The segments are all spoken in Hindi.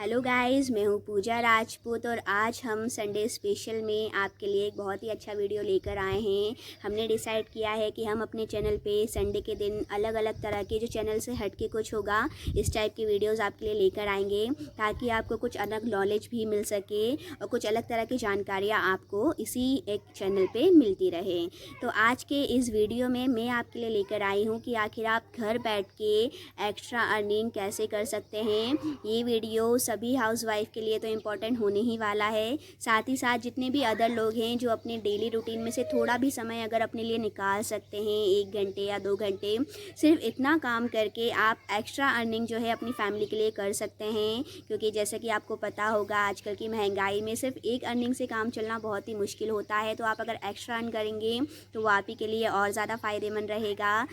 हेलो गाइस, मैं हूँ पूजा राजपूत और आज हम संडे स्पेशल में आपके लिए एक बहुत ही अच्छा वीडियो लेकर आए हैं। हमने डिसाइड किया है कि हम अपने चैनल पे संडे के दिन अलग अलग तरह के जो चैनल से हट के कुछ होगा इस टाइप की वीडियोस आपके लिए लेकर आएंगे, ताकि आपको कुछ अलग नॉलेज भी मिल सके और कुछ अलग तरह की जानकारियाँ आपको इसी एक चैनल पर मिलती रहे। तो आज के इस वीडियो में मैं आपके लिए लेकर आई हूँ कि आखिर आप घर बैठ के एक्स्ट्रा अर्निंग कैसे कर सकते हैं। ये वीडियो सभी हाउसवाइफ के लिए तो इम्पॉर्टेंट होने ही वाला है। साथ ही साथ जितने भी अदर लोग हैं जो अपने डेली रूटीन में से थोड़ा भी समय अगर अपने लिए निकाल सकते हैं, 1 घंटे या 2 घंटे, सिर्फ इतना काम करके आप एक्स्ट्रा अर्निंग जो है अपनी फैमिली के लिए कर सकते हैं। क्योंकि जैसे कि आपको पता होगा आजकल की महंगाई में सिर्फ एक अर्निंग से काम चलना बहुत ही मुश्किल होता है। तो आप अगर एक्स्ट्रा अर्न करेंगे तो वो आप ही के लिए और ज़्यादा फ़ायदेमंद रहेगा।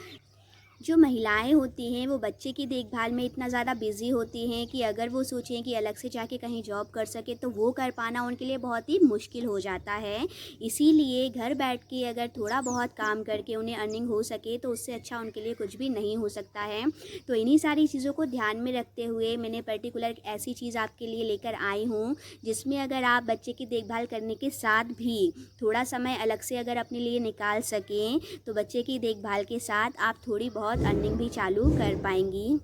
जो महिलाएं होती हैं वो बच्चे की देखभाल में इतना ज़्यादा बिज़ी होती हैं कि अगर वो सोचें कि अलग से जाके कहीं जॉब कर सके तो वो कर पाना उनके लिए बहुत ही मुश्किल हो जाता है। इसीलिए घर बैठ के अगर थोड़ा बहुत काम करके उन्हें अर्निंग हो सके तो उससे अच्छा उनके लिए कुछ भी नहीं हो सकता है। तो इन्हीं सारी चीज़ों को ध्यान में रखते हुए मैंने पर्टिकुलर एक ऐसी चीज़ आपके लिए लेकर आई हूँ जिसमें अगर आप बच्चे की देखभाल करने के साथ भी थोड़ा समय अलग से अगर अपने लिए निकाल सकें तो बच्चे की देखभाल के साथ आप थोड़ी बहुत अर्निंग भी चालू कर पाएंगी।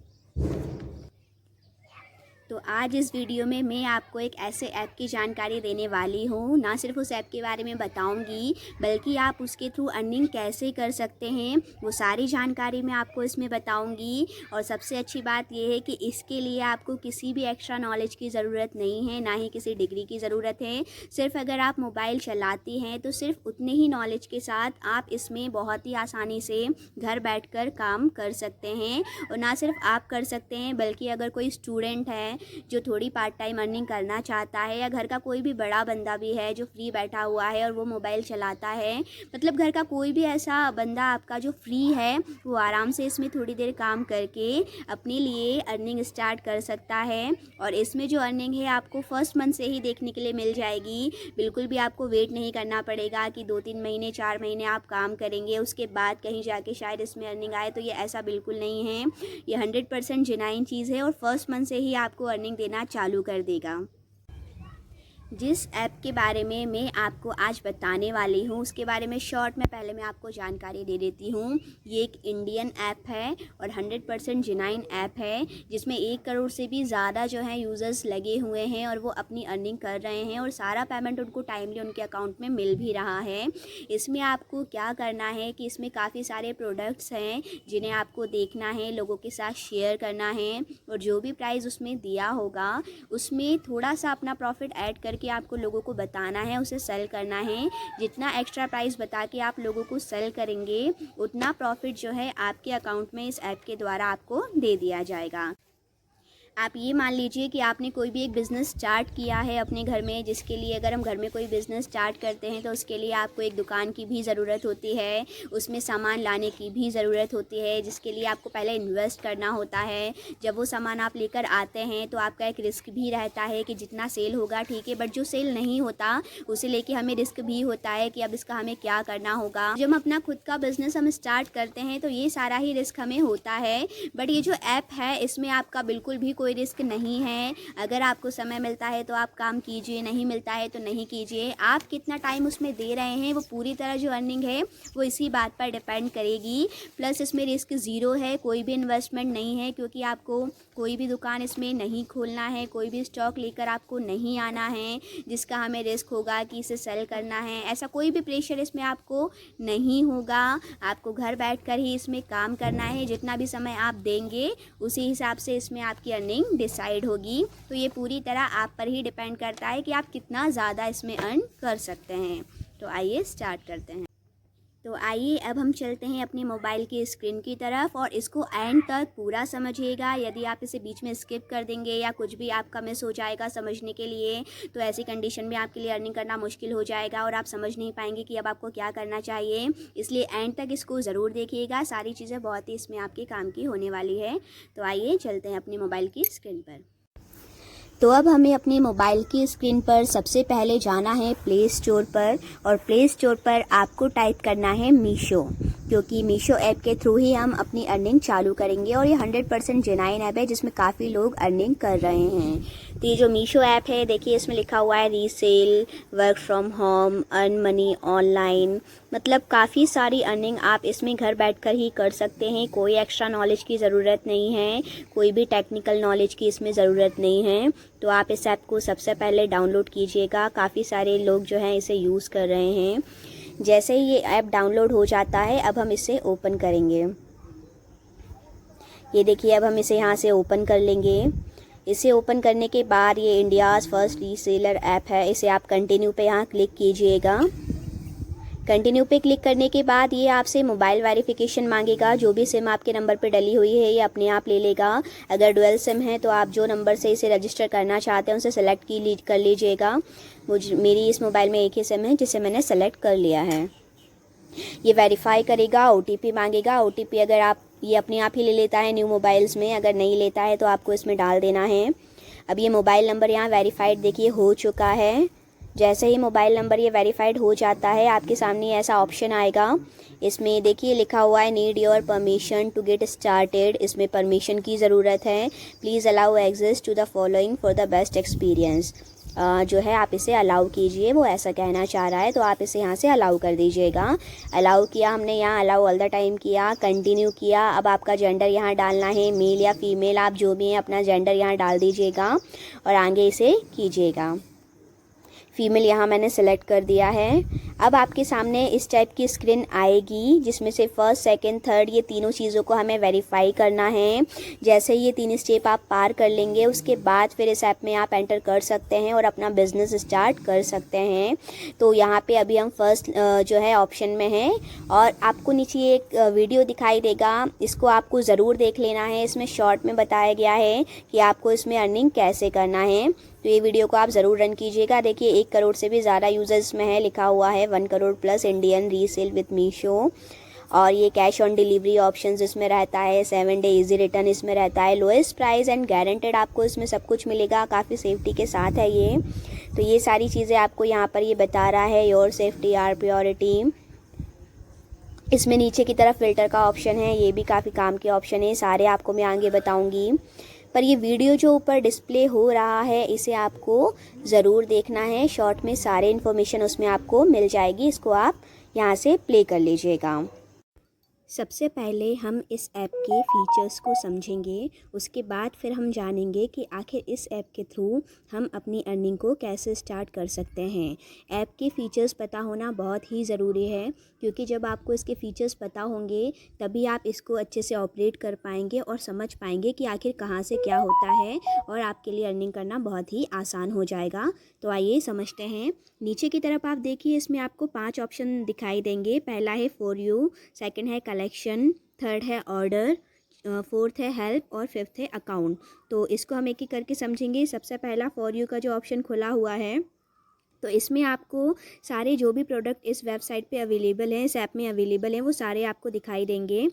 तो आज इस वीडियो में मैं आपको एक ऐसे ऐप की जानकारी देने वाली हूँ। ना सिर्फ उस ऐप के बारे में बताऊँगी बल्कि आप उसके थ्रू अर्निंग कैसे कर सकते हैं वो सारी जानकारी मैं आपको इसमें बताऊँगी। और सबसे अच्छी बात यह है कि इसके लिए आपको किसी भी एक्स्ट्रा नॉलेज की ज़रूरत नहीं है, ना ही किसी डिग्री की ज़रूरत है। सिर्फ अगर आप मोबाइल चलाती हैं तो सिर्फ उतने ही नॉलेज के साथ आप इसमें बहुत ही आसानी से घर बैठकर काम कर सकते हैं। और ना सिर्फ आप कर सकते हैं बल्कि अगर कोई स्टूडेंट है जो थोड़ी पार्ट टाइम अर्निंग करना चाहता है, या घर का कोई भी बड़ा बंदा भी है जो फ्री बैठा हुआ है और वो मोबाइल चलाता है, मतलब घर का कोई भी ऐसा बंदा आपका जो फ्री है वो आराम से इसमें थोड़ी देर काम करके अपने लिए अर्निंग स्टार्ट कर सकता है। और इसमें जो अर्निंग है आपको फर्स्ट मंथ से ही देखने के लिए मिल जाएगी। बिल्कुल भी आपको वेट नहीं करना पड़ेगा कि 2-3 महीने 4 महीने आप काम करेंगे उसके बाद कहीं जाके शायद इसमें अर्निंग आए। तो ये ऐसा बिल्कुल नहीं है, ये 100% जेन्युइन चीज़ है और फर्स्ट मंथ से ही आपको अर्निंग देना चालू कर देगा। जिस ऐप के बारे में मैं आपको आज बताने वाली हूँ उसके बारे में शॉर्ट में पहले मैं आपको जानकारी दे देती हूँ। ये एक इंडियन ऐप है और 100% जेन्युइन ऐप है जिसमें 1 करोड़ से भी ज़्यादा जो है यूज़र्स लगे हुए हैं और वो अपनी अर्निंग कर रहे हैं और सारा पेमेंट उनको टाइमली उनके अकाउंट में मिल भी रहा है। इसमें आपको क्या करना है कि इसमें काफ़ी सारे प्रोडक्ट्स हैं जिन्हें आपको देखना है, लोगों के साथ शेयर करना है और जो भी प्राइस उसमें दिया होगा उसमें थोड़ा सा अपना प्रॉफिट ऐड करके आपको लोगों को बताना है, उसे सेल करना है। जितना एक्स्ट्रा प्राइस बता के आप लोगों को सेल करेंगे उतना प्रॉफिट जो है आपके अकाउंट में इस ऐप के द्वारा आपको दे दिया जाएगा। आप ये मान लीजिए कि आपने कोई भी एक बिज़नेस स्टार्ट किया है अपने घर में, जिसके लिए अगर हम घर में कोई बिज़नेस स्टार्ट करते हैं तो उसके लिए आपको एक दुकान की भी ज़रूरत होती है, उसमें सामान लाने की भी ज़रूरत होती है, जिसके लिए आपको पहले इन्वेस्ट करना होता है। जब वो सामान आप लेकर आते हैं तो आपका एक रिस्क भी रहता है कि जितना सेल होगा ठीक है, बट जो सेल नहीं होता उसे लेके हमें रिस्क भी होता है कि अब इसका हमें क्या करना होगा। जब हम अपना खुद का बिज़नेस हम स्टार्ट करते हैं तो ये सारा ही रिस्क हमें होता है। बट ये जो ऐप है इसमें आपका बिल्कुल भी कोई रिस्क नहीं है। अगर आपको समय मिलता है तो आप काम कीजिए, नहीं मिलता है तो नहीं कीजिए। आप कितना टाइम उसमें दे रहे हैं वो पूरी तरह जो अर्निंग है वो इसी बात पर डिपेंड करेगी। प्लस इसमें रिस्क ज़ीरो है, कोई भी इन्वेस्टमेंट नहीं है, क्योंकि आपको कोई भी दुकान इसमें नहीं खोलना है, कोई भी स्टॉक लेकर आपको नहीं आना है जिसका हमें रिस्क होगा कि इसे सेल करना है। ऐसा कोई भी प्रेशर इसमें आपको नहीं होगा। आपको घर बैठकर ही इसमें काम करना है, जितना भी समय आप देंगे उसी हिसाब से इसमें आपकी अर्निंग डिसाइड होगी। तो ये पूरी तरह आप पर ही डिपेंड करता है कि आप कितना ज़्यादा इसमें अर्न कर सकते हैं। तो आइए स्टार्ट करते हैं। तो आइए अब हम चलते हैं अपने मोबाइल की स्क्रीन की तरफ और इसको एंड तक पूरा समझिएगा। यदि आप इसे बीच में स्किप कर देंगे या कुछ भी आपका मिस हो जाएगा समझने के लिए तो ऐसी कंडीशन में आपके लिए अर्निंग करना मुश्किल हो जाएगा और आप समझ नहीं पाएंगे कि अब आपको क्या करना चाहिए। इसलिए एंड तक इसको ज़रूर देखिएगा, सारी चीज़ें बहुत ही इसमें आपके काम की होने वाली है। तो आइए चलते हैं अपनी मोबाइल की स्क्रीन पर। तो अब हमें अपने मोबाइल की स्क्रीन पर सबसे पहले जाना है प्ले स्टोर पर और प्ले स्टोर पर आपको टाइप करना है मीशो। क्योंकि मीशो ऐप के थ्रू ही हम अपनी अर्निंग चालू करेंगे और ये 100% जेन्युइन ऐप है जिसमें काफ़ी लोग अर्निंग कर रहे हैं। तो ये जो मीशो ऐप है देखिए इसमें लिखा हुआ है resale, work from home, earn money online, मतलब काफ़ी सारी अर्निंग आप इसमें घर बैठकर ही कर सकते हैं। कोई एक्स्ट्रा नॉलेज की ज़रूरत नहीं है, कोई भी टेक्निकल नॉलेज की इसमें ज़रूरत नहीं है। तो आप इस ऐप को सबसे पहले डाउनलोड कीजिएगा, काफ़ी सारे लोग जो हैं इसे यूज़ कर रहे हैं। जैसे ही ये ऐप डाउनलोड हो जाता है अब हम इसे ओपन करेंगे। ये देखिए अब हम इसे यहाँ से ओपन कर लेंगे। इसे ओपन करने के बाद ये इंडियाज़ फर्स्ट रीसेलर ऐप है, इसे आप कंटिन्यू पे यहाँ क्लिक कीजिएगा। कंटिन्यू पे क्लिक करने के बाद ये आपसे मोबाइल वेरिफिकेशन मांगेगा। जो भी सिम आपके नंबर पे डली हुई है ये अपने आप ले लेगा। अगर डुअल सिम है तो आप जो नंबर से इसे रजिस्टर करना चाहते हैं उसे सेलेक्ट कर लीजिएगा। मेरी इस मोबाइल में एक ही सिम है जिसे मैंने सेलेक्ट कर लिया है। ये वेरीफाई करेगा, OTP मांगेगा। OTP अगर आप ये अपने आप ही ले लेता है न्यू मोबाइल्स में, अगर नहीं लेता है तो आपको इसमें डाल देना है। अब ये मोबाइल नंबर यहाँ वेरीफाइड देखिए हो चुका है। जैसे ही मोबाइल नंबर ये वेरीफाइड हो जाता है आपके सामने ऐसा ऑप्शन आएगा। इसमें देखिए लिखा हुआ है need your permission to get started. इसमें परमिशन की ज़रूरत है। Please allow access to the following for the best experience. जो है आप इसे अलाउ कीजिए, वो ऐसा कहना चाह रहा है तो आप इसे यहाँ से अलाउ कर दीजिएगा। अलाउ किया हमने, यहाँ अलाउ ऑल द टाइम किया, कंटिन्यू किया। अब आपका जेंडर यहाँ डालना है, मेल या फीमेल, आप जो भी हैं अपना जेंडर यहाँ डाल दीजिएगा और आगे इसे कीजिएगा। फ़ीमेल यहाँ मैंने सेलेक्ट कर दिया है। अब आपके सामने इस टाइप की स्क्रीन आएगी जिसमें से फर्स्ट, सेकंड, थर्ड ये तीनों चीज़ों को हमें वेरीफाई करना है। जैसे ये 3 स्टेप आप पार कर लेंगे उसके बाद फिर इस ऐप में आप एंटर कर सकते हैं और अपना बिज़नेस स्टार्ट कर सकते हैं। तो यहाँ पे अभी हम फर्स्ट जो है ऑप्शन में हैं और आपको नीचे एक वीडियो दिखाई देगा, इसको आपको ज़रूर देख लेना है। इसमें शॉर्ट में बताया गया है कि आपको इसमें अर्निंग कैसे करना है। तो ये वीडियो को आप ज़रूर रन कीजिएगा। देखिए 1 करोड़ से भी ज़्यादा यूज़र्स में है, लिखा हुआ है 1 crore plus Indian resale with Meesho. और ये कैश ऑन डिलीवरी ऑप्शंस इसमें रहता है, 7 डे इजी रिटर्न इसमें रहता है, लोएस्ट प्राइस एंड गारंटेड आपको इसमें सब कुछ मिलेगा, काफ़ी सेफ्टी के साथ है ये। तो ये सारी चीज़ें आपको यहाँ पर ये बता रहा है, योर सेफ्टी आर प्रायोरिटी। इसमें नीचे की तरफ फ़िल्टर का ऑप्शन है, ये भी काफ़ी काम के ऑप्शन है, सारे आपको मैं आगे बताऊँगी। पर ये वीडियो जो ऊपर डिस्प्ले हो रहा है इसे आपको ज़रूर देखना है। शॉर्ट में सारे इन्फॉर्मेशन उसमें आपको मिल जाएगी, इसको आप यहाँ से प्ले कर लीजिएगा। सबसे पहले हम इस ऐप के फ़ीचर्स को समझेंगे, उसके बाद फिर हम जानेंगे कि आखिर इस ऐप के थ्रू हम अपनी अर्निंग को कैसे स्टार्ट कर सकते हैं। ऐप के फ़ीचर्स पता होना बहुत ही ज़रूरी है क्योंकि जब आपको इसके फ़ीचर्स पता होंगे तभी आप इसको अच्छे से ऑपरेट कर पाएंगे और समझ पाएंगे कि आखिर कहाँ से क्या होता है और आपके लिए अर्निंग करना बहुत ही आसान हो जाएगा। तो आइए समझते हैं। नीचे की तरफ आप देखिए इसमें आपको 5 ऑप्शन दिखाई देंगे। पहला है फॉर यू, सेकंड है कलेक्शन, थर्ड है ऑर्डर, फोर्थ है हेल्प और फिफ्थ है अकाउंट। तो इसको हम एक एक करके समझेंगे। सबसे पहला फॉर यू का जो ऑप्शन खुला हुआ है तो इसमें आपको सारे जो भी प्रोडक्ट इस वेबसाइट पे अवेलेबल हैं, इस ऐप में अवेलेबल हैं, वो सारे आपको दिखाई देंगे।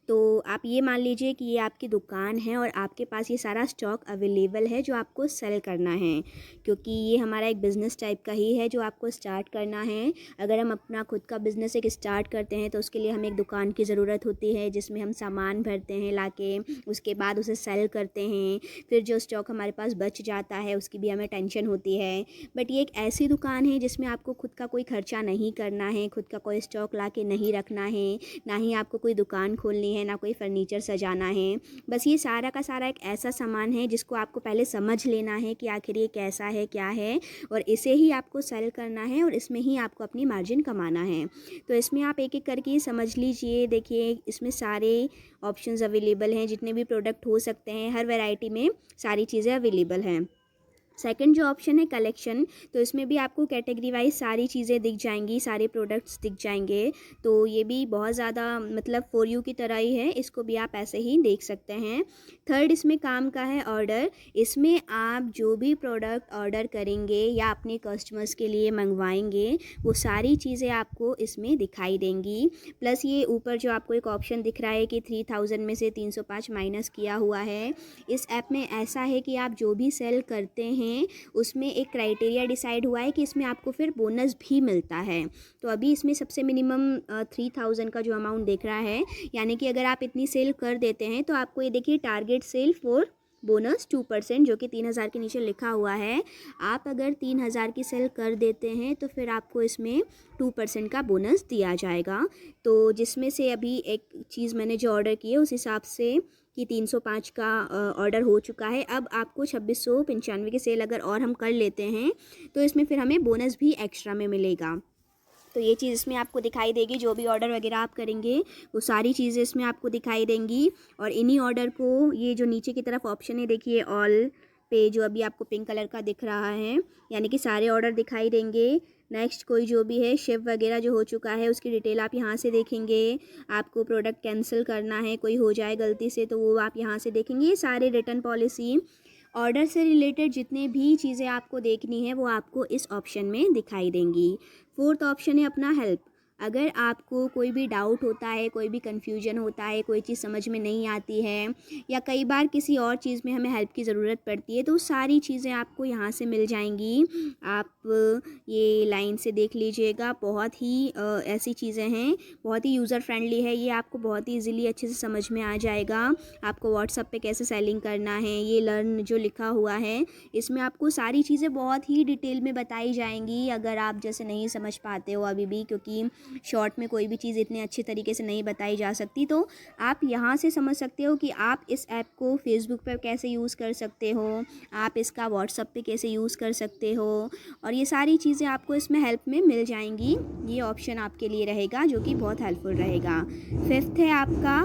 तो आप ये मान लीजिए कि ये आपकी दुकान है और आपके पास ये सारा स्टॉक अवेलेबल है जो आपको सेल करना है, क्योंकि ये हमारा एक बिज़नेस टाइप का ही है जो आपको स्टार्ट करना है। अगर हम अपना खुद का बिज़नेस एक स्टार्ट करते हैं तो उसके लिए हमें एक दुकान की ज़रूरत होती है जिसमें हम सामान भरते हैं लाके, उसके बाद उसे सेल करते हैं। फिर जो स्टॉक हमारे पास बच जाता है उसकी भी हमें टेंशन होती है। बट ये एक ऐसी दुकान है जिसमें आपको खुद का कोई खर्चा नहीं करना है, खुद का कोई स्टॉक ला के नहीं रखना है, ना ही आपको कोई दुकान खोलनी है, ना कोई फर्नीचर सजाना है। बस ये सारा का सारा एक ऐसा सामान है जिसको आपको पहले समझ लेना है कि आखिर ये कैसा है, क्या है, और इसे ही आपको सेल करना है और इसमें ही आपको अपनी मार्जिन कमाना है। तो इसमें आप एक एक करके समझ लीजिए। देखिए इसमें सारे ऑप्शंस अवेलेबल हैं, जितने भी प्रोडक्ट हो सकते हैं, हर वैरायटी में सारी चीज़ें अवेलेबल हैं। सेकंड जो ऑप्शन है कलेक्शन, तो इसमें भी आपको कैटेगरी वाइज सारी चीज़ें दिख जाएंगी, सारे प्रोडक्ट्स दिख जाएंगे। तो ये भी बहुत ज़्यादा मतलब फॉर यू की तरह ही है, इसको भी आप ऐसे ही देख सकते हैं। थर्ड इसमें काम का है ऑर्डर। इसमें आप जो भी प्रोडक्ट ऑर्डर करेंगे या अपने कस्टमर्स के लिए मंगवाएंगे वो सारी चीज़ें आपको इसमें दिखाई देंगी। प्लस ये ऊपर जो आपको एक ऑप्शन दिख रहा है कि 3000 में से 305 माइनस किया हुआ है। इस ऐप में ऐसा है कि आप जो भी सेल करते हैं हैं उसमें एक क्राइटेरिया डिसाइड हुआ है कि इसमें आपको फिर बोनस भी मिलता है। तो अभी इसमें सबसे मिनिमम 3000 का जो अमाउंट दिख रहा है, यानी कि अगर आप इतनी सेल कर देते हैं तो आपको ये देखिए टारगेट सेल फॉर बोनस 2%, जो कि 3000 के नीचे लिखा हुआ है। आप अगर 3000 की सेल कर देते हैं तो फिर आपको इसमें 2% का बोनस दिया जाएगा। तो जिसमें से अभी एक चीज़ मैंने जो ऑर्डर की है उस हिसाब से कि 305 का ऑर्डर हो चुका है। अब आपको 2695 की सेल अगर और हम कर लेते हैं तो इसमें फिर हमें बोनस भी एक्स्ट्रा में मिलेगा। तो ये चीज़ इसमें आपको दिखाई देगी, जो भी ऑर्डर वगैरह आप करेंगे वो सारी चीज़ें इसमें आपको दिखाई देंगी। और इन्हीं ऑर्डर को ये जो नीचे की तरफ ऑप्शन है देखिए ऑल पे, जो अभी आपको पिंक कलर का दिख रहा है, यानी कि सारे ऑर्डर दिखाई देंगे। नेक्स्ट कोई जो भी है शिप वगैरह जो हो चुका है उसकी डिटेल आप यहाँ से देखेंगे। आपको प्रोडक्ट कैंसिल करना है, कोई हो जाए गलती से, तो वो आप यहाँ से देखेंगे। ये सारे रिटर्न पॉलिसी, ऑर्डर से रिलेटेड जितने भी चीज़ें आपको देखनी है वो आपको इस ऑप्शन में दिखाई देंगी। फोर्थ ऑप्शन है अपना हेल्प। अगर आपको कोई भी डाउट होता है, कोई भी कन्फ्यूजन होता है, कोई चीज़ समझ में नहीं आती है, या कई बार किसी और चीज़ में हमें हेल्प की ज़रूरत पड़ती है, तो सारी चीज़ें आपको यहाँ से मिल जाएंगी। आप ये लाइन से देख लीजिएगा, बहुत ही ऐसी चीज़ें हैं, बहुत ही यूज़र फ्रेंडली है ये, आपको बहुत ही ईजिली अच्छे से समझ में आ जाएगा। आपको व्हाट्सएप पे कैसे सेलिंग करना है, ये लर्न जो लिखा हुआ है इसमें आपको सारी चीज़ें बहुत ही डिटेल में बताई जाएंगी। अगर आप जैसे नहीं समझ पाते हो अभी भी, क्योंकि शॉर्ट में कोई भी चीज़ इतने अच्छे तरीके से नहीं बताई जा सकती, तो आप यहाँ से समझ सकते हो कि आप इस ऐप को फेसबुक पर कैसे यूज़ कर सकते हो, आप इसका व्हाट्सएप पे कैसे यूज़ कर सकते हो, और ये सारी चीज़ें आपको इसमें हेल्प में मिल जाएंगी। ये ऑप्शन आपके लिए रहेगा जो कि बहुत हेल्पफुल रहेगा। फिफ्थ है आपका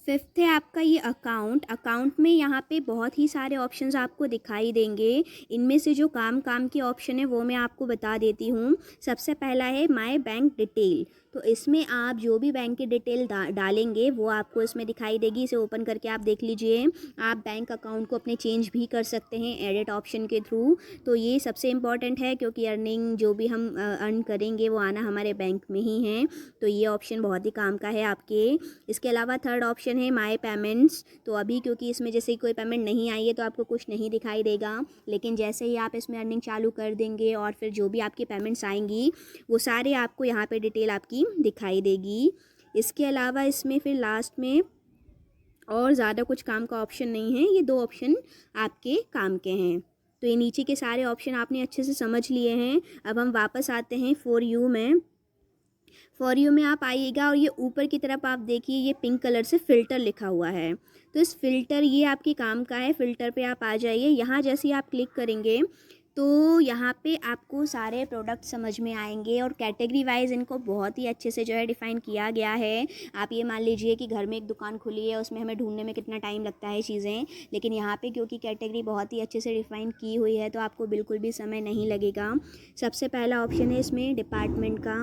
फिफ्थ है आपका ये अकाउंट में यहाँ पे बहुत ही सारे ऑप्शंस आपको दिखाई देंगे। इनमें से जो काम के ऑप्शन है वो मैं आपको बता देती हूँ। सबसे पहला है माय बैंक डिटेल। तो इसमें आप जो भी बैंक की डिटेल डालेंगे वो आपको इसमें दिखाई देगी। इसे ओपन करके आप देख लीजिए। आप बैंक अकाउंट को अपने चेंज भी कर सकते हैं एडिट ऑप्शन के थ्रू। तो ये सबसे इम्पॉर्टेंट है, क्योंकि अर्निंग जो भी हम अर्न करेंगे वो आना हमारे बैंक में ही है। तो ये ऑप्शन बहुत ही काम का है आपके। इसके अलावा थर्ड ऑप्शन है माय पेमेंट्स। तो अभी क्योंकि इसमें जैसे कोई पेमेंट नहीं आई है तो आपको कुछ नहीं दिखाई देगा, लेकिन जैसे ही आप इसमें अर्निंग चालू कर देंगे और फिर जो भी आपकी पेमेंट्स आएंगी वो सारे आपको यहाँ पे डिटेल आपकी दिखाई देगी। इसके अलावा इसमें फिर लास्ट में और ज़्यादा कुछ काम का ऑप्शन नहीं है, ये दो ऑप्शन आपके काम के हैं। तो ये नीचे के सारे ऑप्शन आपने अच्छे से समझ लिए हैं। अब हम वापस आते हैं फॉर यू में। फॉर यू में आप आइएगा और ये ऊपर की तरफ आप देखिए, ये पिंक कलर से फ़िल्टर लिखा हुआ है। तो इस फ़िल्टर ये आपके काम का है। फ़िल्टर पे आप आ जाइए। यहाँ जैसे ही आप क्लिक करेंगे तो यहाँ पे आपको सारे प्रोडक्ट समझ में आएंगे और कैटेगरी वाइज इनको बहुत ही अच्छे से जो है डिफ़ाइन किया गया है। आप ये मान लीजिए कि घर में एक दुकान खुली है, उसमें हमें ढूंढने में कितना टाइम लगता है चीज़ें, लेकिन यहाँ पे क्योंकि कैटेगरी बहुत ही अच्छे से डिफ़ाइन की हुई है तो आपको बिल्कुल भी समय नहीं लगेगा। सबसे पहला ऑप्शन है इसमें डिपार्टमेंट का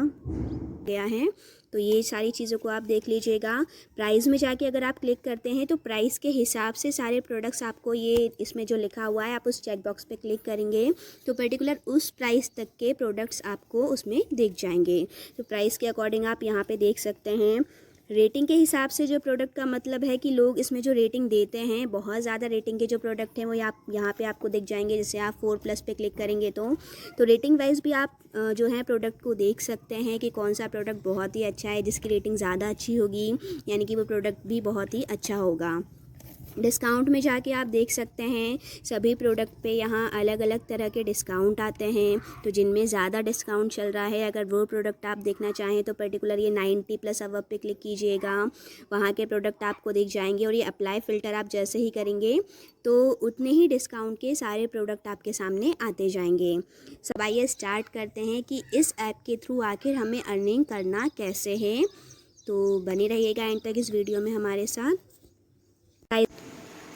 गया है। तो ये सारी चीज़ों को आप देख लीजिएगा। प्राइस में जाके अगर आप क्लिक करते हैं तो प्राइस के हिसाब से सारे प्रोडक्ट्स आपको ये इसमें जो लिखा हुआ है आप उस चेक बॉक्स पे क्लिक करेंगे तो पर्टिकुलर उस प्राइस तक के प्रोडक्ट्स आपको उसमें दिख जाएंगे। तो प्राइस के अकॉर्डिंग आप यहाँ पे देख सकते हैं। रेटिंग के हिसाब से जो प्रोडक्ट का मतलब है कि लोग इसमें जो रेटिंग देते हैं, बहुत ज़्यादा रेटिंग के जो प्रोडक्ट हैं वो यहाँ पे आपको दिख जाएंगे। जैसे आप 4+ पे क्लिक करेंगे तो रेटिंग वाइज भी आप जो है प्रोडक्ट को देख सकते हैं कि कौन सा प्रोडक्ट बहुत ही अच्छा है, जिसकी रेटिंग ज़्यादा अच्छी होगी, यानी कि वो प्रोडक्ट भी बहुत ही अच्छा होगा। डिस्काउंट में जाके आप देख सकते हैं सभी प्रोडक्ट पे यहाँ अलग अलग तरह के डिस्काउंट आते हैं। तो जिनमें ज़्यादा डिस्काउंट चल रहा है, अगर वो प्रोडक्ट आप देखना चाहें तो पर्टिकुलर ये 90+ अबव पे क्लिक कीजिएगा, वहाँ के प्रोडक्ट आपको दिख जाएंगे। और ये अप्लाई फ़िल्टर आप जैसे ही करेंगे तो उतने ही डिस्काउंट के सारे प्रोडक्ट आपके सामने आते जाएंगे। सब आइए स्टार्ट करते हैं कि इस ऐप के थ्रू आखिर हमें अर्निंग करना कैसे है। तो बने रहिएगा एंड तक इस वीडियो में हमारे साथ।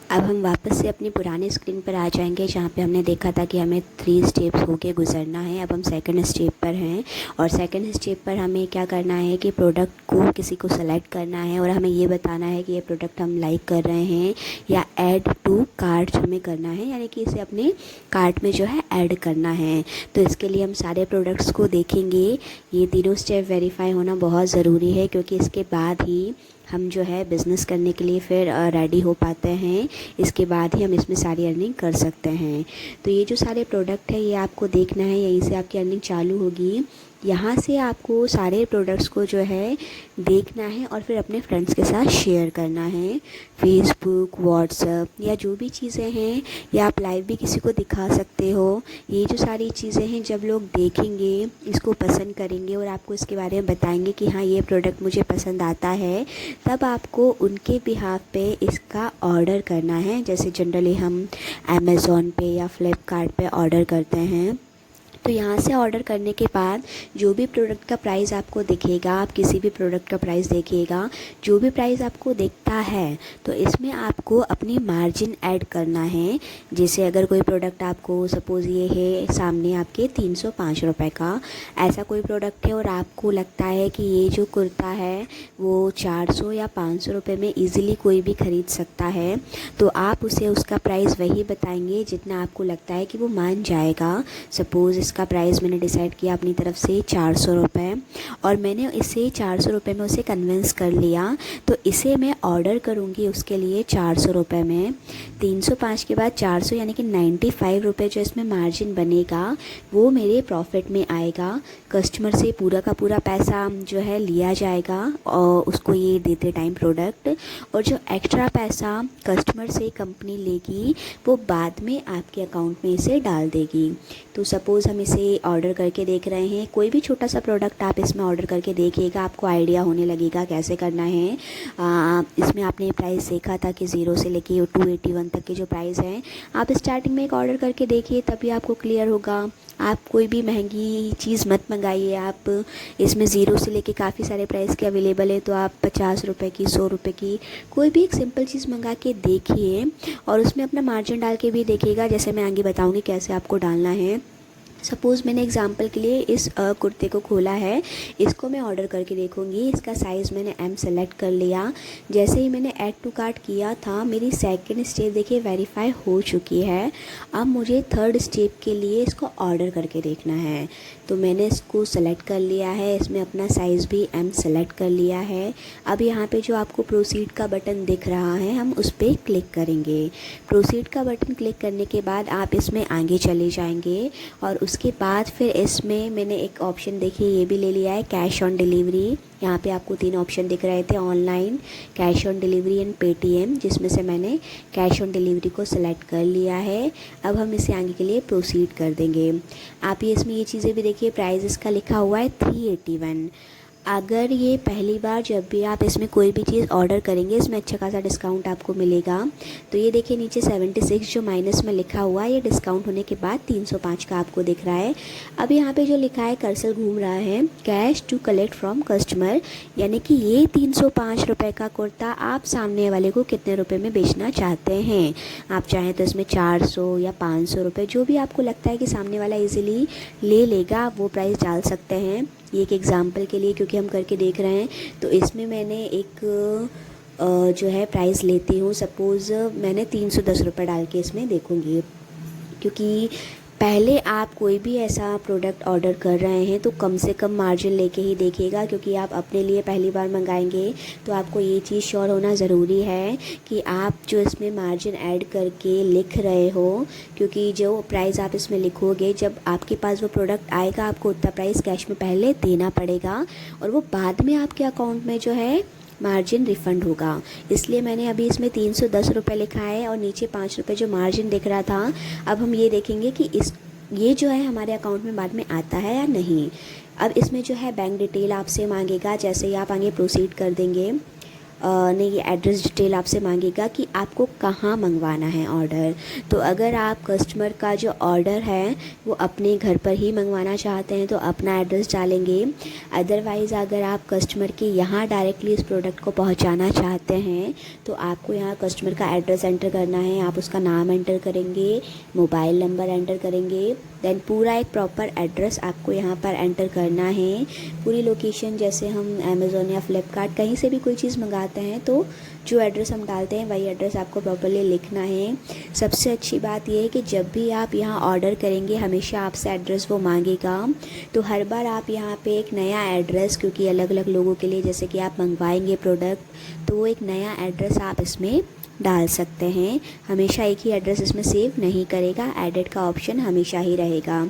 अब हम वापस से अपनी पुराने स्क्रीन पर आ जाएंगे जहाँ पे हमने देखा था कि हमें 3 स्टेप्स होके गुजरना है। अब हम सेकंड स्टेप पर हैं और सेकंड स्टेप पर हमें क्या करना है कि प्रोडक्ट को किसी को सेलेक्ट करना है और हमें ये बताना है कि ये प्रोडक्ट हम लाइक कर रहे हैं या ऐड टू कार्ट हमें करना है, यानी कि इसे अपने कार्ट में जो है ऐड करना है। तो इसके लिए हम सारे प्रोडक्ट्स को देखेंगे। ये तीनों स्टेप वेरीफाई होना बहुत ज़रूरी है, क्योंकि इसके बाद ही हम जो है बिज़नेस करने के लिए फिर रेडी हो पाते हैं। इसके बाद ही हम इसमें सारी अर्निंग कर सकते हैं। तो ये जो सारे प्रोडक्ट है ये आपको देखना है, यहीं से आपकी अर्निंग चालू होगी। यहाँ से आपको सारे प्रोडक्ट्स को जो है देखना है और फिर अपने फ्रेंड्स के साथ शेयर करना है। फेसबुक, व्हाट्सएप या जो भी चीज़ें हैं, या आप लाइव भी किसी को दिखा सकते हो। ये जो सारी चीज़ें हैं जब लोग देखेंगे, इसको पसंद करेंगे और आपको इसके बारे में बताएंगे कि हाँ ये प्रोडक्ट मुझे पसंद आता है, तब आपको उनके बिहाफ पे इसका ऑर्डर करना है। जैसे जनरली हम अमेज़ॉन पे या फ्लिपकार्ट पे ऑर्डर करते हैं। तो यहाँ से ऑर्डर करने के बाद जो भी प्रोडक्ट का प्राइस आपको दिखेगा, आप किसी भी प्रोडक्ट का प्राइस देखिएगा, जो भी प्राइस आपको दिखता है तो इसमें आपको अपनी मार्जिन ऐड करना है। जैसे अगर कोई प्रोडक्ट आपको, सपोज़ ये है सामने आपके 305 रुपये का, ऐसा कोई प्रोडक्ट है और आपको लगता है कि ये जो कुर्ता है वो 400 या 500 रुपये में ईज़िली कोई भी ख़रीद सकता है, तो आप उसे उसका प्राइस वही बताएंगे जितना आपको लगता है कि वो मान जाएगा। सपोज़ इसका प्राइस मैंने डिसाइड किया अपनी तरफ से 400 रुपये, और मैंने इसे 400 रुपये में उसे कन्विंस कर लिया, तो इसे मैं ऑर्डर करूँगी उसके लिए 400 रुपये में। 305 के बाद 400 यानी कि 95 रुपये जो इसमें मार्जिन बनेगा वो मेरे प्रॉफिट में आएगा। कस्टमर से पूरा का पूरा पैसा जो है लिया जाएगा और उसको ये देते टाइम प्रोडक्ट, और जो एक्स्ट्रा पैसा कस्टमर से कंपनी लेगी वो बाद में आपके अकाउंट में इसे डाल देगी। तो सपोज़ हम इसे ऑर्डर करके देख रहे हैं, कोई भी छोटा सा प्रोडक्ट आप इसमें ऑर्डर करके देखिएगा, आपको आइडिया होने लगेगा कैसे करना है। इसमें आपने प्राइस देखा था कि 0 से लेके 281 तक के जो प्राइस हैं, आप स्टार्टिंग में एक ऑर्डर करके देखिए, तभी आपको क्लियर होगा। आप कोई भी महंगी चीज़ मत मंगाइए। आप इसमें 0 से लेके काफ़ी सारे प्राइस के अवेलेबल है, तो आप 50 रुपये की, 100 रुपये की कोई भी एक सिंपल चीज़ मंगा के देखिए और उसमें अपना मार्जिन डाल के भी देखिएगा। जैसे मैं आगे बताऊँगी कैसे आपको डालना है। सपोज़ मैंने एग्ज़ाम्पल के लिए इस कुर्ते को खोला है, इसको मैं ऑर्डर करके देखूँगी। इसका साइज़ मैंने M सेलेक्ट कर लिया। जैसे ही मैंने ऐड टू कार्ट किया था, मेरी सेकंड स्टेप देखिए वेरीफाई हो चुकी है। अब मुझे थर्ड स्टेप के लिए इसको ऑर्डर करके देखना है, तो मैंने इसको सेलेक्ट कर लिया है। इसमें अपना साइज़ भी M सेलेक्ट कर लिया है। अब यहाँ पे जो आपको प्रोसीड का बटन दिख रहा है, हम उस पर क्लिक करेंगे। प्रोसीड का बटन क्लिक करने के बाद आप इसमें आगे चले जाएंगे, और उसके बाद फिर इसमें मैंने एक ऑप्शन देखिए ये भी ले लिया है, कैश ऑन डिलीवरी। यहाँ पे आपको 3 ऑप्शन दिख रहे थे, online, cash on delivery and Paytm, जिसमें से मैंने कैश ऑन डिलीवरी को सिलेक्ट कर लिया है। अब हम इसे आगे के लिए प्रोसीड कर देंगे। आप ये इसमें ये चीज़ें भी देखिए, प्राइस इसका लिखा हुआ है 381। अगर ये पहली बार जब भी आप इसमें कोई भी चीज़ ऑर्डर करेंगे, इसमें अच्छा खासा डिस्काउंट आपको मिलेगा। तो ये देखिए नीचे 76 जो माइनस में लिखा हुआ है, ये डिस्काउंट होने के बाद 305 का आपको दिख रहा है। अब यहाँ पे जो लिखा है, कर्सर घूम रहा है, cash to collect from customer, यानी कि ये 305 रुपये का कुर्ता आप सामने वाले को कितने रुपए में बेचना चाहते हैं। आप चाहें तो इसमें 400 या 500 रुपये, जो भी आपको लगता है कि सामने वाला ईज़िली ले लेगा, वो प्राइस डाल सकते हैं। ये एक एग्ज़ाम्पल के लिए क्योंकि हम करके देख रहे हैं, तो इसमें मैंने एक जो है प्राइस लेती हूँ। सपोज़ मैंने 310 रुपये डाल के इसमें देखूँगी, क्योंकि पहले आप कोई भी ऐसा प्रोडक्ट ऑर्डर कर रहे हैं तो कम से कम मार्जिन लेके ही देखिएगा, क्योंकि आप अपने लिए पहली बार मंगाएंगे तो आपको ये चीज़ श्योर होना ज़रूरी है कि आप जो इसमें मार्जिन ऐड करके लिख रहे हो, क्योंकि जो प्राइस आप इसमें लिखोगे, जब आपके पास वो प्रोडक्ट आएगा आपको उतना प्राइस कैश में पहले देना पड़ेगा, और वो बाद में आपके अकाउंट में जो है मार्जिन रिफ़ंड होगा। इसलिए मैंने अभी इसमें 310 रुपये लिखा है और नीचे 5 रुपये जो मार्जिन दिख रहा था। अब हम ये देखेंगे कि ये जो है हमारे अकाउंट में बाद में आता है या नहीं। अब इसमें जो है बैंक डिटेल आपसे मांगेगा, जैसे ही आप आगे प्रोसीड कर देंगे, नहीं, ये एड्रेस डिटेल आपसे मांगेगा कि आपको कहाँ मंगवाना है ऑर्डर। तो अगर आप कस्टमर का जो ऑर्डर है वो अपने घर पर ही मंगवाना चाहते हैं तो अपना एड्रेस डालेंगे। अदरवाइज़ अगर आप कस्टमर के यहाँ डायरेक्टली इस प्रोडक्ट को पहुँचाना चाहते हैं तो आपको यहाँ कस्टमर का एड्रेस एंटर करना है। आप उसका नाम एंटर करेंगे, मोबाइल नंबर एंटर करेंगे, देन पूरा एक प्रॉपर एड्रेस आपको यहाँ पर एंटर करना है। पूरी लोकेशन, जैसे हम अमेज़ॉन या फ्लिपकार्ट कहीं से भी कोई चीज़ मंगाते जाते हैं तो जो एड्रेस हम डालते हैं वही एड्रेस आपको प्रॉपर्ली लिखना है। सबसे अच्छी बात यह है कि जब भी आप यहाँ ऑर्डर करेंगे हमेशा आपसे एड्रेस वो मांगेगा, तो हर बार आप यहाँ पे एक नया एड्रेस, क्योंकि अलग अलग लोगों के लिए जैसे कि आप मंगवाएंगे प्रोडक्ट, तो वो एक नया एड्रेस आप इसमें डाल सकते हैं। हमेशा एक ही एड्रेस इसमें सेव नहीं करेगा, एडिट का ऑप्शन हमेशा ही रहेगा।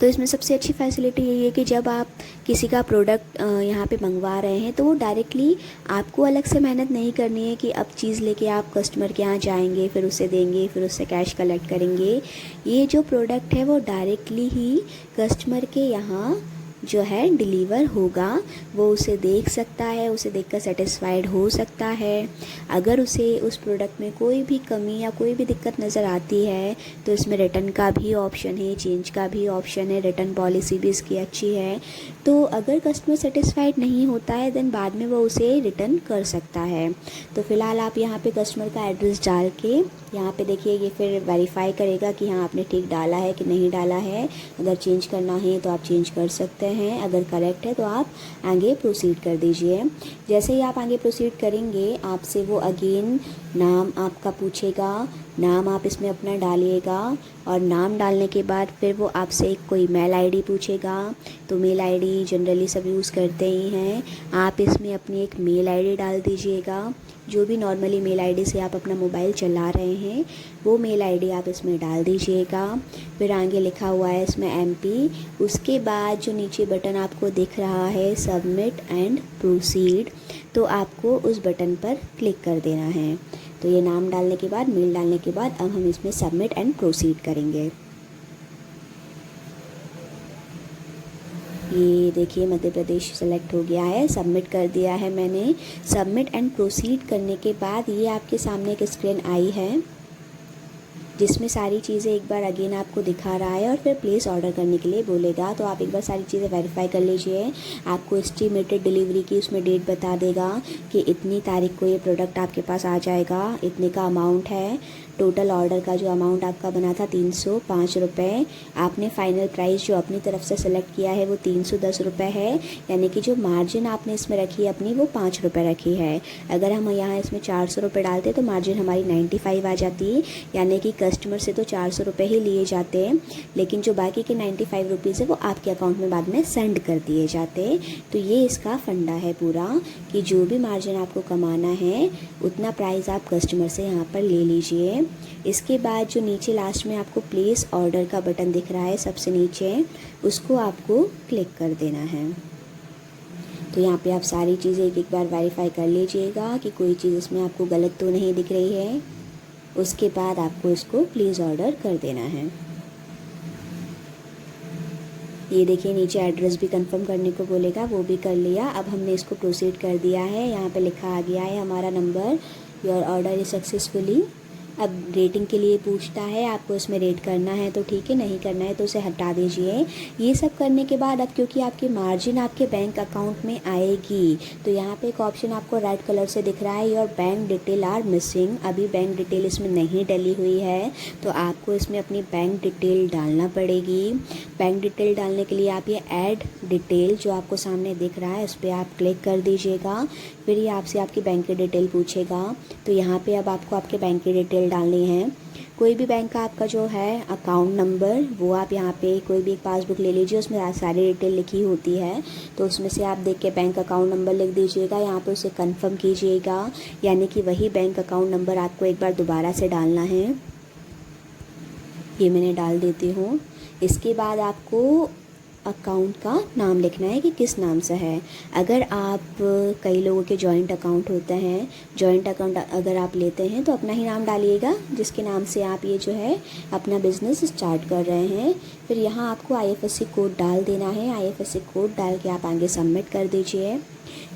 तो इसमें सबसे अच्छी फैसिलिटी यही है कि जब आप किसी का प्रोडक्ट यहाँ पे मंगवा रहे हैं तो वो डायरेक्टली आपको अलग से मेहनत नहीं करनी है कि अब चीज़ लेके आप कस्टमर के यहाँ जाएंगे, फिर उसे देंगे, फिर उससे कैश कलेक्ट करेंगे। ये जो प्रोडक्ट है वो डायरेक्टली ही कस्टमर के यहाँ जो है डिलीवर होगा। वो उसे देख सकता है, उसे देखकर सेटिस्फाइड हो सकता है। अगर उसे उस प्रोडक्ट में कोई भी कमी या कोई भी दिक्कत नज़र आती है तो इसमें रिटर्न का भी ऑप्शन है, चेंज का भी ऑप्शन है, रिटर्न पॉलिसी भी इसकी अच्छी है। तो अगर कस्टमर सेटिस्फाइड नहीं होता है देन बाद में वो उसे रिटर्न कर सकता है। तो फ़िलहाल आप यहाँ पे कस्टमर का एड्रेस डाल के यहाँ पे देखिए, ये फिर वेरीफाई करेगा कि हाँ आपने ठीक डाला है कि नहीं डाला है। अगर चेंज करना है तो आप चेंज कर सकते हैं, अगर करेक्ट है तो आप आगे प्रोसीड कर दीजिए। जैसे ही आप आगे प्रोसीड करेंगे आपसे वो अगेन नाम आपका पूछेगा, नाम आप इसमें अपना डालिएगा और नाम डालने के बाद फिर वो आपसे एक कोई मेल आईडी पूछेगा। तो मेल आईडी जनरली सब यूज़ करते ही हैं, आप इसमें अपनी एक मेल आईडी डाल दीजिएगा। जो भी नॉर्मली मेल आईडी से आप अपना मोबाइल चला रहे हैं वो मेल आईडी आप इसमें डाल दीजिएगा। फिर आगे लिखा हुआ है इसमें MP। उसके बाद जो नीचे बटन आपको दिख रहा है सबमिट एंड प्रोसीड, तो आपको उस बटन पर क्लिक कर देना है। तो ये नाम डालने के बाद, मेल डालने के बाद अब हम इसमें सबमिट एंड प्रोसीड करेंगे। ये देखिए मध्य प्रदेश सेलेक्ट हो गया है, सबमिट कर दिया है मैंने। सबमिट एंड प्रोसीड करने के बाद ये आपके सामने एक स्क्रीन आई है जिसमें सारी चीज़ें एक बार अगेन आपको दिखा रहा है और फिर प्लेस ऑर्डर करने के लिए बोलेगा। तो आप एक बार सारी चीज़ें वेरीफाई कर लीजिए। आपको एस्टिमेटेड डिलीवरी की उसमें डेट बता देगा कि इतनी तारीख को ये प्रोडक्ट आपके पास आ जाएगा, इतने का अमाउंट है। टोटल ऑर्डर का जो अमाउंट आपका बना था 305 रुपये, आपने फ़ाइनल प्राइस जो अपनी तरफ से सेलेक्ट किया है वो 310 रुपये है, यानी कि जो मार्जिन आपने इसमें रखी है अपनी वो 5 रुपये रखी है। अगर हम यहाँ इसमें 400 रुपये डालते तो मार्जिन हमारी 95 आ जाती, यानी कि कस्टमर से तो 400 रुपये ही लिए जाते हैं, लेकिन जो बाकी के 95 रुपीज़ है वो आपके अकाउंट में बाद में सेंड कर दिए जाते। तो ये इसका फंडा है पूरा कि जो भी मार्जिन आपको कमाना है उतना प्राइस आप कस्टमर से यहाँ पर ले लीजिए। इसके बाद जो नीचे लास्ट में आपको प्लेस ऑर्डर का बटन दिख रहा है सबसे नीचे, उसको आपको क्लिक कर देना है। तो यहाँ पे आप सारी चीज़ें एक बार वेरीफाई कर लीजिएगा कि कोई चीज़ इसमें आपको गलत तो नहीं दिख रही है। उसके बाद आपको इसको प्लीज़ ऑर्डर कर देना है। ये देखिए नीचे एड्रेस भी कंफर्म करने को बोलेगा, वो भी कर लिया। अब हमने इसको प्रोसीड कर दिया है। यहाँ पे लिखा आ गया है हमारा number, your order is successfully. अब रेटिंग के लिए पूछता है, आपको इसमें रेट करना है तो ठीक है, नहीं करना है तो उसे हटा दीजिए। ये सब करने के बाद अब क्योंकि आपकी मार्जिन आपके बैंक अकाउंट में आएगी तो यहाँ पे एक ऑप्शन आपको रेड कलर से दिख रहा है, your bank detail are missing. अभी बैंक डिटेल इसमें नहीं डली हुई है तो आपको इसमें अपनी बैंक डिटेल डालना पड़ेगी। बैंक डिटेल डालने के लिए आप ये ऐड डिटेल जो आपको सामने दिख रहा है उस पर आप क्लिक कर दीजिएगा। फिर ये आपसे आपकी बैंक की डिटेल पूछेगा। तो यहाँ पे अब आपको आपके बैंक की डिटेल डालनी है। कोई भी बैंक का आपका जो है अकाउंट नंबर वो आप यहाँ पे कोई भी एक पासबुक ले लीजिए, उसमें सारी डिटेल लिखी होती है। तो उसमें से आप देख के बैंक अकाउंट नंबर लिख दीजिएगा, यहाँ पे उसे कंफर्म कीजिएगा, यानी कि वही बैंक अकाउंट नंबर आपको एक बार दोबारा से डालना है। ये मैंने डाल देती हूँ। इसके बाद आपको अकाउंट का नाम लिखना है कि किस नाम से है। अगर आप कई लोगों के जॉइंट अकाउंट होते हैं, जॉइंट अकाउंट अगर आप लेते हैं तो अपना ही नाम डालिएगा जिसके नाम से आप ये जो है अपना बिज़नेस स्टार्ट कर रहे हैं। फिर यहाँ आपको IFSC कोड डाल देना है। IFSC कोड डाल के आप आगे सबमिट कर दीजिए।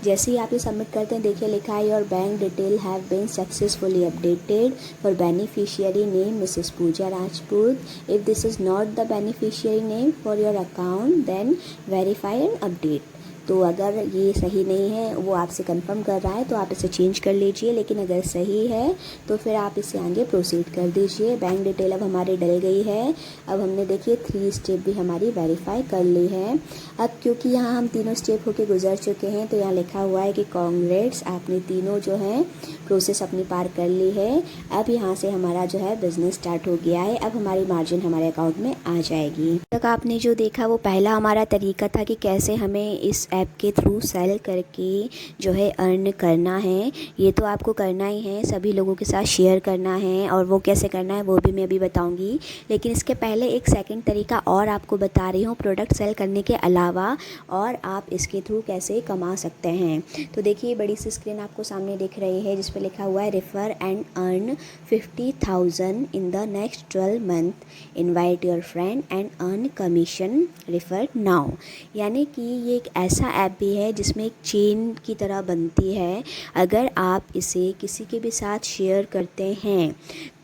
जैसे ही आप ये सबमिट करते हैं देखिए लिखा है, your bank detail have been successfully updated for beneficiary name Mrs Pooja Rajput. If this is not the beneficiary name for your account then verify and update. तो अगर ये सही नहीं है, वो आपसे कंफर्म कर रहा है, तो आप इसे चेंज कर लीजिए। लेकिन अगर सही है तो फिर आप इसे आगे प्रोसीड कर दीजिए। बैंक डिटेल अब हमारी डल गई है। अब हमने देखिए 3 स्टेप भी हमारी वेरीफाई कर ली है। अब क्योंकि यहाँ हम तीनों स्टेप होके गुजर चुके हैं, तो यहाँ लिखा हुआ है कि कांग्रेट्स, आपने तीनों जो है प्रोसेस अपनी पार कर ली है। अब यहाँ से हमारा जो है बिज़नेस स्टार्ट हो गया है। अब हमारी मार्जिन हमारे अकाउंट में आ जाएगी। तक आपने जो देखा वो पहला हमारा तरीका था कि कैसे हमें इस ऐप के थ्रू सेल करके जो है अर्न करना है। ये तो आपको करना ही है, सभी लोगों के साथ शेयर करना है, और वो कैसे करना है वो भी मैं अभी बताऊंगी। लेकिन इसके पहले एक सेकंड तरीका और आपको बता रही हूँ प्रोडक्ट सेल करने के अलावा, और आप इसके थ्रू कैसे कमा सकते हैं। तो देखिए बड़ी सी स्क्रीन आपको सामने दिख रही है जिस पे लिखा हुआ है refer and earn 50,000 in the next 12 month, invite your friend and earn commission, refer now. यानी कि ये एक ऐसा ऐप भी है जिसमें एक चेन की तरह बनती है। अगर आप इसे किसी के भी साथ शेयर करते हैं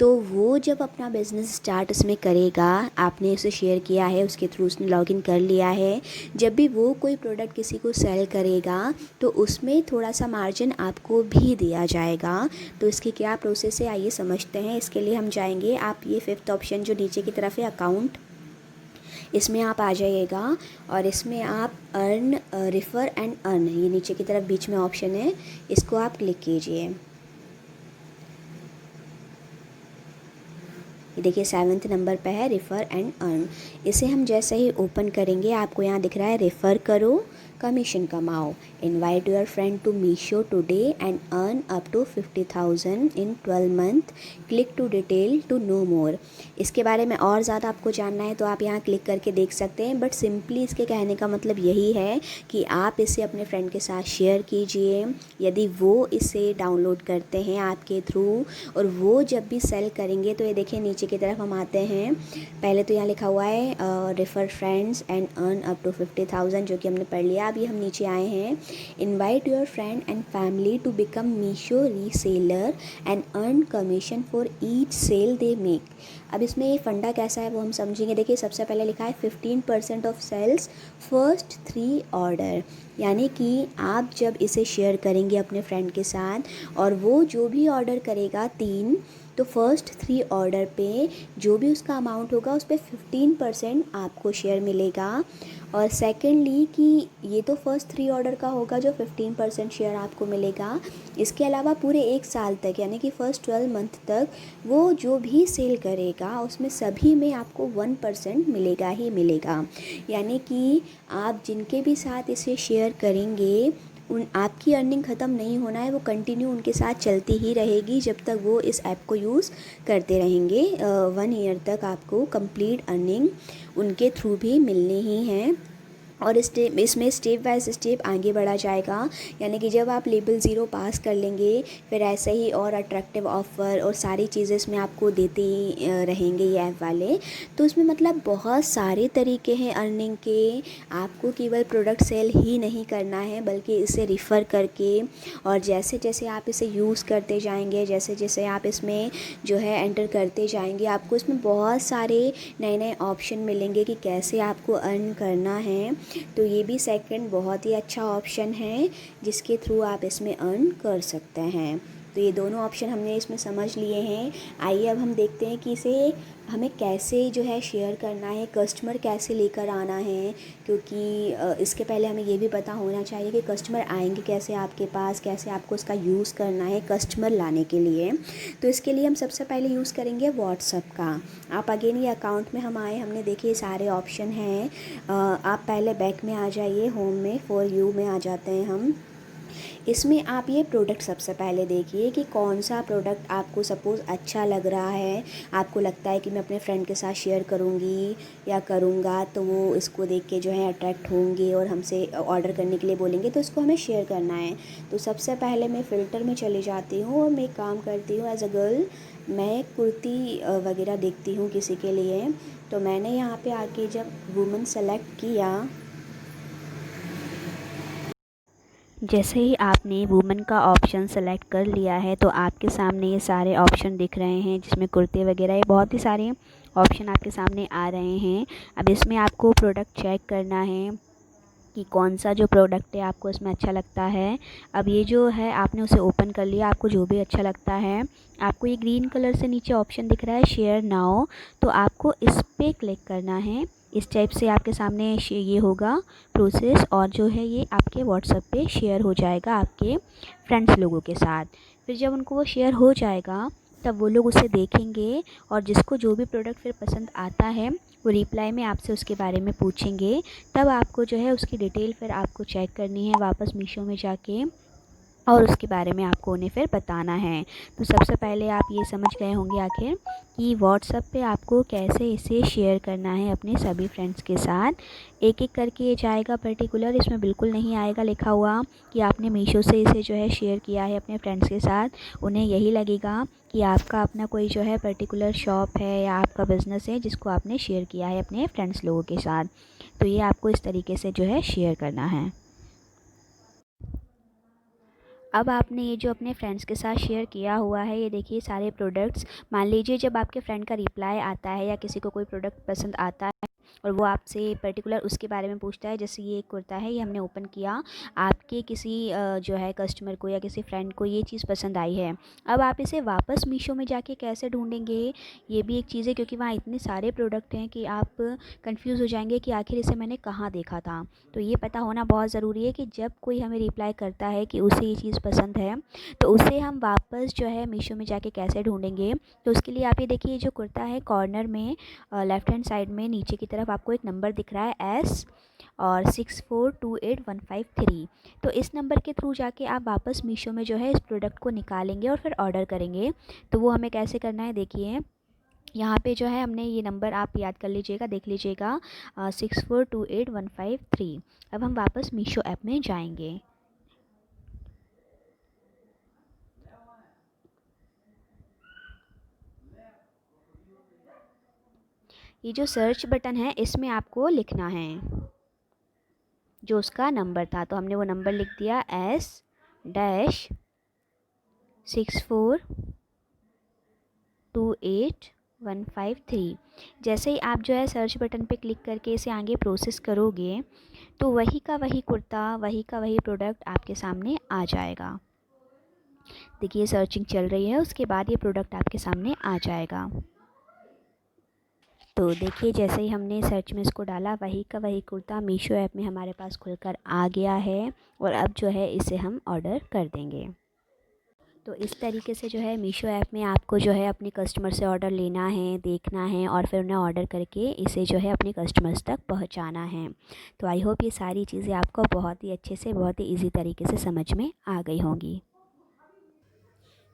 तो वो जब अपना बिज़नेस स्टार्ट इसमें करेगा, आपने उसे शेयर किया है, उसके थ्रू उसने लॉगिन कर लिया है, जब भी वो कोई प्रोडक्ट किसी को सेल करेगा तो उसमें थोड़ा सा मार्जिन आपको भी दिया जाएगा। तो इसकी क्या प्रोसेस है आइए समझते हैं। इसके लिए हम जाएंगे, आप ये 5th ऑप्शन जो नीचे की तरफ है अकाउंट, इसमें आप आ जाइएगा और इसमें आप अर्न, रेफर एंड अर्न, ये नीचे की तरफ बीच में ऑप्शन है, इसको आप क्लिक कीजिए। ये देखिए 7th नंबर पे है रेफ़र एंड अर्न। इसे हम जैसे ही ओपन करेंगे आपको यहाँ दिख रहा है रेफ़र करो, कमीशन कमाओ, invite your friend to Meesho today and earn up to 50,000 in 12 month, click to detail to know more. इसके बारे में और ज़्यादा आपको जानना है तो आप यहाँ क्लिक करके देख सकते हैं। बट सिंपली इसके कहने का मतलब यही है कि आप इसे अपने फ्रेंड के साथ शेयर कीजिए। यदि वो इसे डाउनलोड करते हैं आपके थ्रू और वो जब भी सेल करेंगे, तो ये देखिए नीचे की तरफ हम आते हैं। पहले तो यहाँ लिखा हुआ है refer friends and earn up to 50,000, जो कि हमने पढ़ लिया। अभी हम नीचे आए हैं, invite your friend and family to become Meesho reseller and earn commission for each sale they make. अब इसमें ये फंडा कैसा है वो हम समझेंगे। देखिए सबसे पहले लिखा है 15% ऑफ सेल्स फर्स्ट 3 ऑर्डर, यानी कि आप जब इसे शेयर करेंगे अपने फ्रेंड के साथ और वो जो भी ऑर्डर करेगा 3, तो फर्स्ट 3 ऑर्डर पे जो भी उसका अमाउंट होगा उस पर 15% आपको शेयर मिलेगा। और सेकेंडली कि ये तो फर्स्ट 3 ऑर्डर का होगा जो 15% शेयर आपको मिलेगा। इसके अलावा पूरे 1 साल तक यानी कि फ़र्स्ट 12 मंथ तक वो जो भी सेल करेगा उसमें सभी में आपको 1% मिलेगा ही मिलेगा। यानी कि आप जिनके भी साथ इसे शेयर करेंगे उन आपकी अर्निंग ख़त्म नहीं होना है, वो कंटिन्यू उनके साथ चलती ही रहेगी जब तक वो इस ऐप को यूज़ करते रहेंगे। 1 ईयर तक आपको कंप्लीट अर्निंग उनके थ्रू भी मिलनी ही है। और इसमें स्टेप बाय स्टेप आगे बढ़ा जाएगा। यानी कि जब आप लेवल 0 पास कर लेंगे फिर ऐसे ही और अट्रैक्टिव ऑफ़र और सारी चीज़ें इसमें आपको देते ही रहेंगे ये ऐप वाले। तो इसमें मतलब बहुत सारे तरीके हैं अर्निंग के। आपको केवल प्रोडक्ट सेल ही नहीं करना है बल्कि इसे रिफ़र करके और जैसे जैसे आप इसे यूज़ करते जाएंगे, जैसे जैसे आप इसमें जो है एंटर करते जाएंगे, आपको इसमें बहुत सारे नए नए ऑप्शन मिलेंगे कि कैसे आपको अर्न करना है। तो ये भी सेकंड बहुत ही अच्छा ऑप्शन है जिसके थ्रू आप इसमें अर्न कर सकते हैं। तो ये दोनों ऑप्शन हमने इसमें समझ लिए हैं। आइए अब हम देखते हैं कि इसे हमें कैसे जो है शेयर करना है, कस्टमर कैसे लेकर आना है। क्योंकि इसके पहले हमें ये भी पता होना चाहिए कि कस्टमर आएंगे कैसे आपके पास, कैसे आपको उसका यूज़ करना है कस्टमर लाने के लिए। तो इसके लिए हम सबसे पहले यूज़ करेंगे व्हाट्सअप का। आप अगेन ये अकाउंट में हम आए, हमने देखिए सारे ऑप्शन हैं। आप पहले बैक में आ जाइए, होम में फॉर यू में आ जाते हैं हम। इसमें आप ये प्रोडक्ट सबसे पहले देखिए कि कौन सा प्रोडक्ट आपको सपोज़ अच्छा लग रहा है, आपको लगता है कि मैं अपने फ्रेंड के साथ शेयर करूँगी या करूँगा तो वो इसको देख के जो है अट्रैक्ट होंगे और हमसे ऑर्डर करने के लिए बोलेंगे, तो इसको हमें शेयर करना है। तो सबसे पहले मैं फ़िल्टर में चली जाती हूँ और मैं काम करती हूँ एज अ गर्ल, मैं कुर्ती वगैरह देखती हूँ किसी के लिए। तो मैंने यहाँ पे आके जब वुमेन सेलेक्ट किया, जैसे ही आपने वुमेन का ऑप्शन सेलेक्ट कर लिया है तो आपके सामने ये सारे ऑप्शन दिख रहे हैं जिसमें कुर्ते वगैरह ये बहुत ही सारे ऑप्शन आपके सामने आ रहे हैं। अब इसमें आपको प्रोडक्ट चेक करना है कि कौन सा जो प्रोडक्ट है आपको इसमें अच्छा लगता है। अब ये जो है आपने उसे ओपन कर लिया, आपको जो भी अच्छा लगता है, आपको ये ग्रीन कलर से नीचे ऑप्शन दिख रहा है शेयर नाउ, तो आपको इस पर क्लिक करना है। इस टाइप से आपके सामने ये होगा प्रोसेस, और जो है ये आपके व्हाट्सएप पे शेयर हो जाएगा आपके फ्रेंड्स लोगों के साथ। फिर जब उनको वो शेयर हो जाएगा तब वो लोग उसे देखेंगे, और जिसको जो भी प्रोडक्ट फिर पसंद आता है वो रिप्लाई में आपसे उसके बारे में पूछेंगे। तब आपको जो है उसकी डिटेल फिर आपको चेक करनी है वापस मीशो में जाके, और उसके बारे में आपको उन्हें फिर बताना है। तो सबसे पहले आप ये समझ गए होंगे आखिर कि व्हाट्सएप पे आपको कैसे इसे शेयर करना है अपने सभी फ्रेंड्स के साथ। एक एक करके ये जाएगा पर्टिकुलर, इसमें बिल्कुल नहीं आएगा लिखा हुआ कि आपने मीशो से इसे जो है शेयर किया है अपने फ्रेंड्स के साथ। उन्हें यही लगेगा कि आपका अपना कोई जो है पर्टिकुलर शॉप है या आपका बिज़नेस है जिसको आपने शेयर किया है अपने फ्रेंड्स लोगों के साथ। तो ये आपको इस तरीके से जो है शेयर करना है। अब आपने ये जो अपने फ्रेंड्स के साथ शेयर किया हुआ है, ये देखिए सारे प्रोडक्ट्स। मान लीजिए जब आपके फ्रेंड का रिप्लाई आता है या किसी को कोई प्रोडक्ट पसंद आता है और वो आपसे पर्टिकुलर उसके बारे में पूछता है, जैसे ये एक कुर्ता है, ये हमने ओपन किया, आपके किसी जो है कस्टमर को या किसी फ्रेंड को ये चीज़ पसंद आई है। अब आप इसे वापस मीशो में जाके कैसे ढूंढेंगे, ये भी एक चीज़ है, क्योंकि वहाँ इतने सारे प्रोडक्ट हैं कि आप कंफ्यूज हो जाएंगे कि आखिर इसे मैंने कहाँ देखा था। तो ये पता होना बहुत ज़रूरी है कि जब कोई हमें रिप्लाई करता है कि उसे ये चीज़ पसंद है, तो उसे हम वापस जो है मीशो में जाके कैसे ढूंढेंगे। तो उसके लिए आप ये देखिए, जो कुर्ता है कॉर्नर में लेफ़्ट हैंड साइड में नीचे की तरफ आपको एक नंबर दिख रहा है S और 6428153। तो इस नंबर के थ्रू जाके आप वापस मीशो में जो है इस प्रोडक्ट को निकालेंगे और फिर ऑर्डर करेंगे। तो वो हमें कैसे करना है, देखिए यहाँ पे जो है हमने ये नंबर आप याद कर लीजिएगा, देख लीजिएगा 6428153। अब हम वापस मीशो ऐप में जाएंगे। ये जो सर्च बटन है इसमें आपको लिखना है जो उसका नंबर था, तो हमने वो नंबर लिख दिया S-6428153। जैसे ही आप जो है सर्च बटन पे क्लिक करके इसे आगे प्रोसेस करोगे तो वही का वही कुर्ता, वही का वही प्रोडक्ट आपके सामने आ जाएगा। देखिए सर्चिंग चल रही है, उसके बाद ये प्रोडक्ट आपके सामने आ जाएगा। तो देखिए जैसे ही हमने सर्च में इसको डाला, वही का वही कुर्ता मीशो ऐप में हमारे पास खुलकर आ गया है, और अब जो है इसे हम ऑर्डर कर देंगे। तो इस तरीके से जो है मीशो ऐप में आपको जो है अपने कस्टमर से ऑर्डर लेना है, देखना है, और फिर उन्हें ऑर्डर करके इसे जो है अपने कस्टमर्स तक पहुंचाना है। तो आई होप ये सारी चीज़ें आपको बहुत ही अच्छे से, बहुत ही ईजी तरीके से समझ में आ गई होंगी।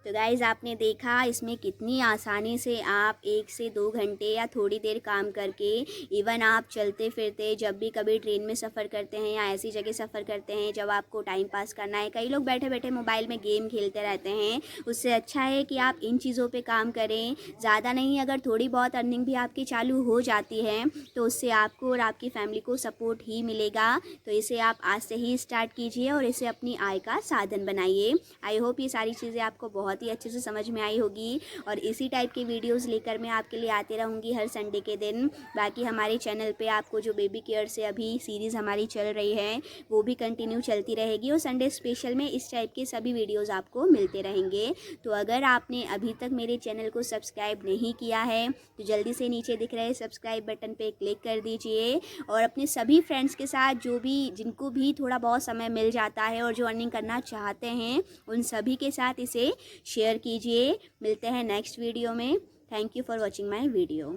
तो गाइज़ आपने देखा इसमें कितनी आसानी से आप 1 से 2 घंटे या थोड़ी देर काम करके, इवन आप चलते फिरते जब भी कभी ट्रेन में सफ़र करते हैं या ऐसी जगह सफ़र करते हैं जब आपको टाइम पास करना है, कई लोग बैठे बैठे मोबाइल में गेम खेलते रहते हैं, उससे अच्छा है कि आप इन चीज़ों पे काम करें। ज़्यादा नहीं, अगर थोड़ी बहुत अर्निंग भी आपकी चालू हो जाती है तो उससे आपको और आपकी फैमिली को सपोर्ट ही मिलेगा। तो इसे आप आज से ही स्टार्ट कीजिए और इसे अपनी आय का साधन बनाइए। आई होप ये सारी चीज़ें आपको बहुत ही अच्छे से समझ में आई होगी, और इसी टाइप की वीडियोस लेकर मैं आपके लिए आती रहूँगी हर संडे के दिन। बाकी हमारे चैनल पे आपको जो बेबी केयर से अभी सीरीज़ हमारी चल रही है वो भी कंटिन्यू चलती रहेगी, और संडे स्पेशल में इस टाइप के सभी वीडियोज़ आपको मिलते रहेंगे। तो अगर आपने अभी तक मेरे चैनल को सब्सक्राइब नहीं किया है तो जल्दी से नीचे दिख रहे सब्सक्राइब बटन पर क्लिक कर दीजिए, और अपने सभी फ्रेंड्स के साथ जो भी जिनको भी थोड़ा बहुत समय मिल जाता है और जो अर्निंग करना चाहते हैं उन सभी के साथ इसे शेयर कीजिए। मिलते हैं नेक्स्ट वीडियो में। Thank you for watching my video.